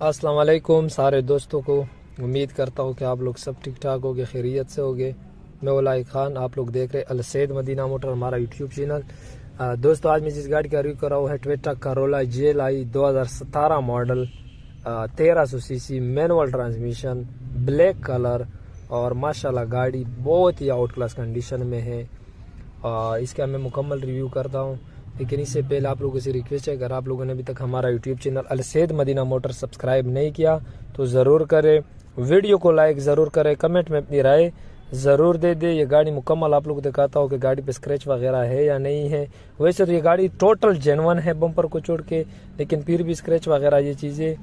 अस्सलाम वालेकुम सारे दोस्तों को। उम्मीद करता हूँ कि आप लोग सब ठीक ठाक होगे, खैरियत से होगे। मैं उलाई खान, आप लोग देख रहे अल सैद मदीना मोटर, हमारा यूट्यूब चैनल। दोस्तों, आज मैं जिस गाड़ी का रिव्यू कर रहा हूँ है Toyota Corolla GLI 2017 model, 1300 CC, manual transmission, black colour और माशाल्लाह गाड़ी बहुत ही आउट क्लास कंडीशन में है। इसका मैं मुकम्मल रिव्यू करता हूँ, लेकिन इससे पहले आप लोगों से रिक्वेस्ट है, अगर आप लोगों ने अभी तक हमारा यूट्यूब चैनल अल सैद मदीना मोटर सब्सक्राइब नहीं किया तो ज़रूर करें, वीडियो को लाइक ज़रूर करें, कमेंट में अपनी राय ज़रूर दे दे। ये गाड़ी मुकम्मल आप लोग को दिखाता हूँ कि गाड़ी पे स्क्रैच वगैरह है या नहीं है। वैसे तो ये गाड़ी टोटल जेन्युइन है बम्पर को छोड़ के, लेकिन फिर भी स्क्रैच वगैरह ये चीज़ें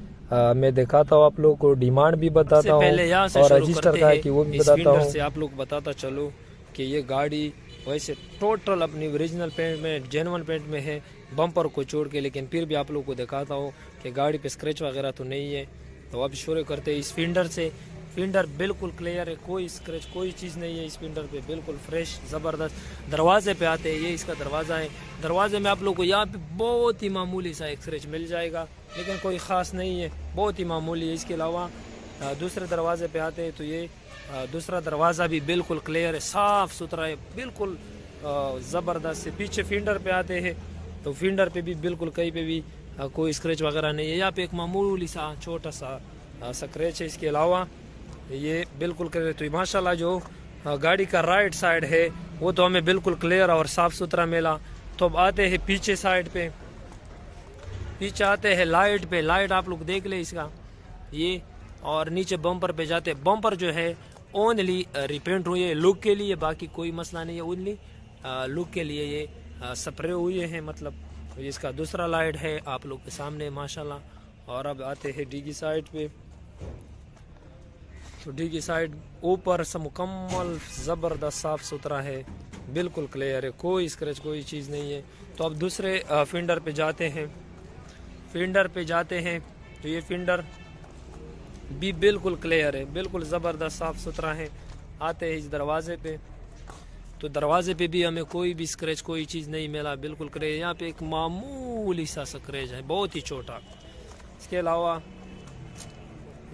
मैं दिखाता हूँ आप लोग को, डिमांड भी बताता हूँ और रजिस्टर का है कि वो भी बताता हूँ। आप लोग बताता चलो कि ये गाड़ी वैसे टोटल अपनी ओरिजिनल पेंट में, जेन्युइन पेंट में है बम्पर को छोड़ के, लेकिन फिर भी आप लोग को दिखाता हूँ कि गाड़ी पे स्क्रैच वगैरह तो नहीं है। तो अब शुरू करते हैं इस फिंडर से। फिंडर बिल्कुल क्लियर है, कोई स्क्रैच कोई चीज़ नहीं है इस फिंडर पे, बिल्कुल फ्रेश ज़बरदस्त। दरवाजे पे आते हैं, ये इसका दरवाज़ा है। दरवाजे में आप लोग को यहाँ पे बहुत ही मामूली सा एक स्क्रैच मिल जाएगा, लेकिन कोई ख़ास नहीं है, बहुत ही मामूली है। इसके अलावा दूसरे दरवाजे पे आते हैं तो ये दूसरा दरवाज़ा भी बिल्कुल क्लियर है, साफ़ सुथरा है, बिल्कुल ज़बरदस्त है। पीछे फिंडर पे आते हैं तो फिंडर पे भी बिल्कुल कहीं पे भी कोई स्क्रैच वगैरह नहीं है। यहाँ पे एक मामूली सा छोटा सा स्क्रैच है। इसके अलावा ये बिल्कुल क्लियर। तो माशाल्लाह जो गाड़ी का राइट साइड है वो तो हमें बिल्कुल क्लियर और साफ़ सुथरा मिला। तो अब आते हैं पीछे साइड पे, पीछे आते हैं लाइट पे। लाइट आप लोग देख ले इसका ये, और नीचे बम्पर पे जाते हैं। बम्पर जो है ओनली रिपेंट हुई है लुक के लिए, बाकी कोई मसला नहीं है, ओनली लुक के लिए ये स्प्रे हुए हैं। मतलब इसका दूसरा लाइट है आप लोग के सामने माशाल्लाह। और अब आते हैं डी की साइड पे। तो डी की साइड ऊपर से मुकम्मल ज़बरदस्त साफ़ सुथरा है, बिल्कुल क्लियर है, कोई स्क्रैच कोई चीज़ नहीं है। तो अब दूसरे फिंडर पे जाते हैं। फिंडर पे जाते हैं तो ये फिंडर भी बिल्कुल क्लियर है, बिल्कुल ज़बरदस्त साफ़ सुथरा है। आते हैं इस दरवाजे पे, तो दरवाजे पे भी हमें कोई भी स्क्रैच कोई चीज़ नहीं मिला, बिल्कुल क्लियर। यहाँ पे एक मामूली सा स्क्रैच है, बहुत ही छोटा। इसके अलावा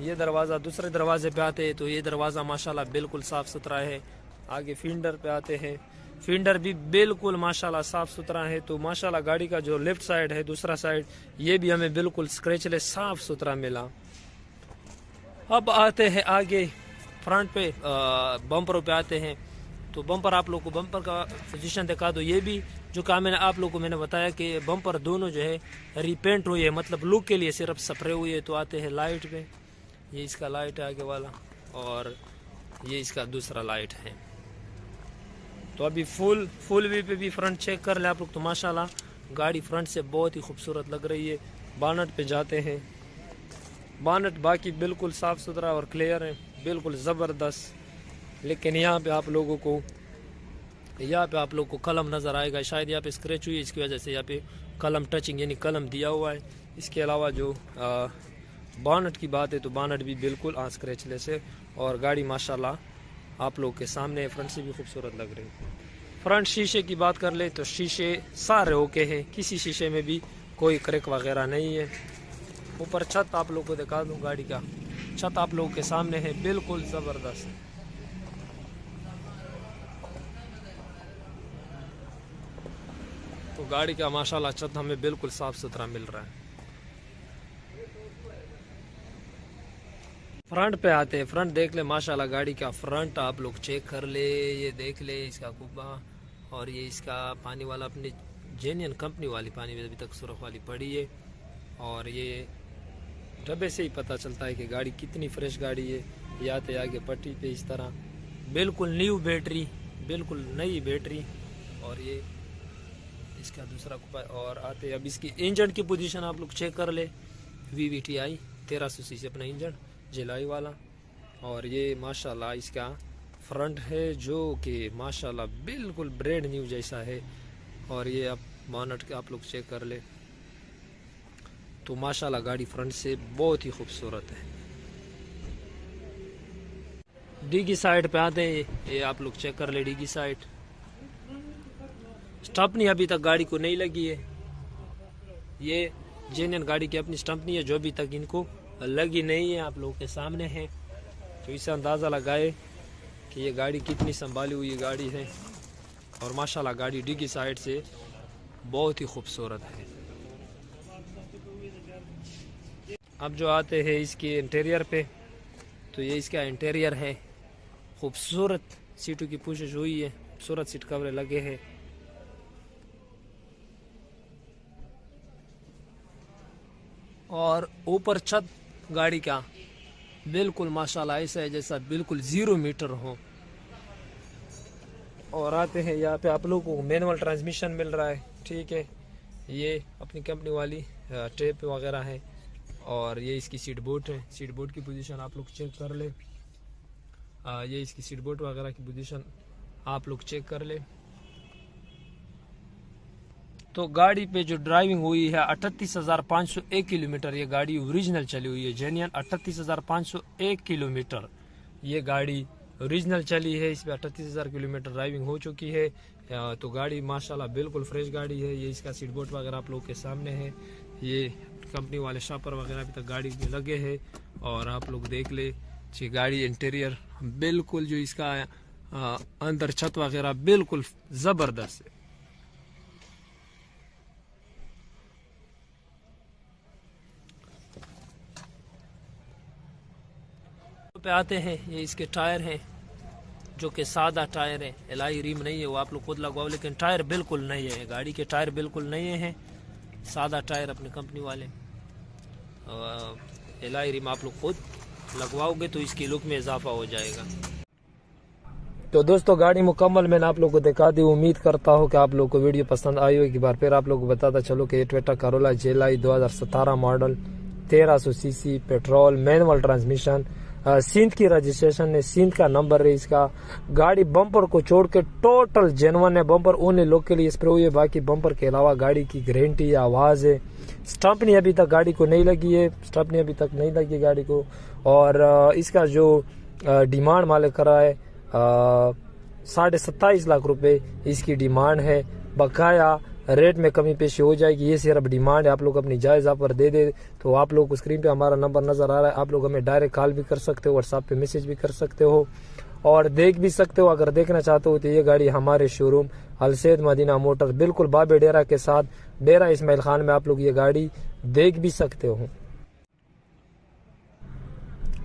ये दरवाज़ा, दूसरे दरवाजे पे आते हैं तो ये दरवाज़ा माशाल्लाह बिल्कुल साफ़ सुथरा है। आगे फिंडर पे आते हैं, फिंडर भी बिल्कुल माशाल्लाह साफ़ सुथरा है। तो माशाल्लाह गाड़ी का जो लेफ्ट साइड है, दूसरा साइड, ये भी हमें बिल्कुल स्क्रैचलेस साफ़ सुथरा मिला। अब आते हैं आगे फ्रंट पे, बम्पर पे आते हैं। तो बम्पर आप लोग को बम्पर का पोजीशन दिखा दो। ये भी जो काम मैंने आप लोग को मैंने बताया कि बम्पर दोनों जो है रिपेंट हुई है, मतलब लुक के लिए सिर्फ स्प्रे हुई है। तो आते हैं लाइट पे, ये इसका लाइट है आगे वाला और ये इसका दूसरा लाइट है। तो अभी फुल वी पे भी फ्रंट चेक कर ले आप लोग, तो माशाल्लाह गाड़ी फ्रंट से बहुत ही खूबसूरत लग रही है। बानट पे जाते हैं, बानट बाकी बिल्कुल साफ़ सुथरा और क्लियर है, बिल्कुल ज़बरदस्त। लेकिन यहाँ पे आप लोगों को कलम नज़र आएगा, शायद यहाँ पे स्क्रैच हुई है, इसकी वजह से यहाँ पे कलम टचिंग यानी कलम दिया हुआ है। इसके अलावा जो बानट की बात है तो बानट भी बिल्कुल स्क्रैचलेस है और गाड़ी माशाल्लाह आप लोग के सामने फ्रंट से भी खूबसूरत लग रही है। फ्रंट शीशे की बात कर ले तो शीशे सारे ओके हैं, किसी शीशे में भी कोई क्रैक वगैरह नहीं है। ऊपर छत आप लोग को दिखा दूं, गाड़ी का छत आप लोग के सामने है, बिल्कुल ज़बरदस्त। तो गाड़ी का माशाल्लाह छत हमें बिल्कुल साफ़ सुथरा मिल रहा है। फ्रंट पे आते हैं, फ्रंट देख ले माशाल्लाह गाड़ी का फ्रंट आप लोग चेक कर ले, ये देख ले इसका कुब्बा और ये इसका पानी वाला, अपनी जेन्युइन कंपनी वाली पानी में अभी तक सुरख वाली पड़ी है। और ये डब्बे से ही पता चलता है कि गाड़ी कितनी फ्रेश गाड़ी है। ये आते आगे पट्टी पे इस तरह बिल्कुल न्यू बैटरी, बिल्कुल नई बैटरी, और ये इसका दूसरा कुब्बा। और आते अब इसकी इंजन की पोजीशन आप लोग चेक कर ले, VVTi 1300 सीसी अपना इंजन GLI वाला। और ये माशाल्लाह इसका फ्रंट है जो कि माशाल्लाह बिल्कुल ब्रांड न्यू जैसा है। और ये अब बोनट आप लोग चेक कर ले तो माशाल्लाह गाड़ी फ्रंट से बहुत ही खूबसूरत है। डी की साइड पे आते हैं, ये आप लोग चेक कर ले, डी की साइड स्टंपनी अभी तक गाड़ी को नहीं लगी है। ये जेन्युइन गाड़ी की अपनी स्टंपनी है जो अभी तक इनको लगी नहीं है, आप लोगों के सामने है। तो इससे अंदाज़ा लगाए कि ये गाड़ी कितनी संभाली हुई गाड़ी है। और माशाल्लाह गाड़ी डिग्गी साइड से बहुत ही खूबसूरत है। अब जो आते हैं इसके इंटीरियर पे, तो ये इसका इंटीरियर है। खूबसूरत सीटों की पुशिश हुई है, खूबसूरत सीट कवर लगे हैं। और ऊपर छत गाड़ी का बिल्कुल माशाल्लाह ऐसा है जैसा बिल्कुल 0 मीटर हो। और आते हैं यहाँ पे आप लोगों को मैनुअल ट्रांसमिशन मिल रहा है, ठीक है। ये अपनी कंपनी वाली टेप वगैरह है। और ये इसकी सीट बोर्ड है, सीट बोर्ड की पोजीशन आप लोग चेक कर ले। ये इसकी सीट बोर्ड वगैरह की पोजीशन आप लोग चेक कर ले। तो गाड़ी पे जो ड्राइविंग हुई है 38,501 किलोमीटर, ये गाड़ी ओरिजिनल चली हुई है, जेन्युइन 38,501 किलोमीटर ये गाड़ी ओरिजिनल चली है। इस पर 38,000 किलोमीटर ड्राइविंग हो चुकी है। तो गाड़ी माशाल्लाह बिल्कुल फ्रेश गाड़ी है। ये इसका सीट बोर्ड वगैरह आप लोग के सामने है। ये कंपनी वाले शॉपर वगैरह अभी तक गाड़ी में लगे हैं। और आप लोग देख ले ये गाड़ी इंटीरियर बिल्कुल जो इसका अंदर छत वगैरह बिल्कुल ज़बरदस्त है। पे आते हैं, ये इसके टायर हैं जो कि सादा टायर है, एलाई रिम नहीं है, वो आप लोग खुद लगवाओ। लेकिन टायर बिल्कुल नहीं है, गाड़ी के टायर बिल्कुल नहीं है, सादा टायर अपनी कंपनी वाले। एलाई रिम आप लोग खुद लगवाओगे तो इसकी लुक में इजाफा हो जाएगा। तो दोस्तों गाड़ी मुकम्मल मैंने आप लोग को दिखा दी। उम्मीद करता हूँ कि आप लोग को वीडियो पसंद आई होगी। एक बार फिर आप लोग को बताता चलो कि ये Toyota Corolla GLi 2017 model 1300 CC petrol manual transmission, Sindh की रजिस्ट्रेशन है, सिंध का नंबर है इसका। गाड़ी बम्पर को छोड़ के टोटल जेन्युइन है। बम्पर ओनली लोग के लिए स्प्रे हुई है, बाकी बम्पर के अलावा गाड़ी की गारंटी है, आवाज है। स्टंपनी अभी तक गाड़ी को नहीं लगी है, स्टंपनी अभी तक नहीं लगी गाड़ी को। और इसका जो डिमांड मालिक करा है 27.5 लाख रुपए इसकी डिमांड है। बकाया रेट में कमी पेशी हो जाएगी, ये सिर्फ डिमांड है। आप लोग अपनी जायज़ ऑफर दे दे तो आप लोग को स्क्रीन पे हमारा नंबर नजर आ रहा है, आप लोग हमें डायरेक्ट कॉल भी कर सकते हो, व्हाट्सएप पे मैसेज भी कर सकते हो और देख भी सकते हो। अगर देखना चाहते हो तो ये गाड़ी हमारे शोरूम अलसैद मदीना मोटर बिल्कुल बाबे डेरा के साथ डेरा इस्माइल खान में आप लोग ये गाड़ी देख भी सकते हो।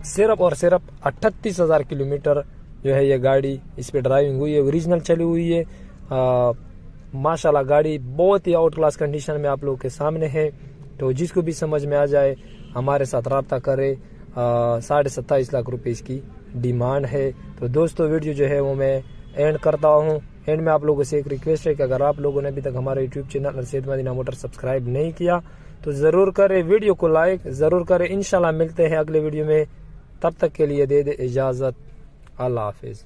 सिर्फ और सिर्फ 38,000 किलोमीटर जो है ये गाड़ी इस पे ड्राइविंग हुई है, ओरिजिनल चली हुई है। माशाल्लाह गाड़ी बहुत ही आउट क्लास कंडीशन में आप लोगों के सामने है। तो जिसको भी समझ में आ जाए हमारे साथ रब्ता करे। 27.5 लाख रुपए इसकी डिमांड है। तो दोस्तों वीडियो जो है वो मैं एंड करता हूँ। एंड में आप लोगों से एक रिक्वेस्ट है कि अगर आप लोगों ने अभी तक हमारे YouTube channel Alsaeed Madina motor subscribe नहीं किया तो जरूर करें, वीडियो को लाइक जरूर करें। इंशाल्लाह मिलते हैं अगले वीडियो में, तब तक के लिए दे इजाजत। अल्लाह हाफिज।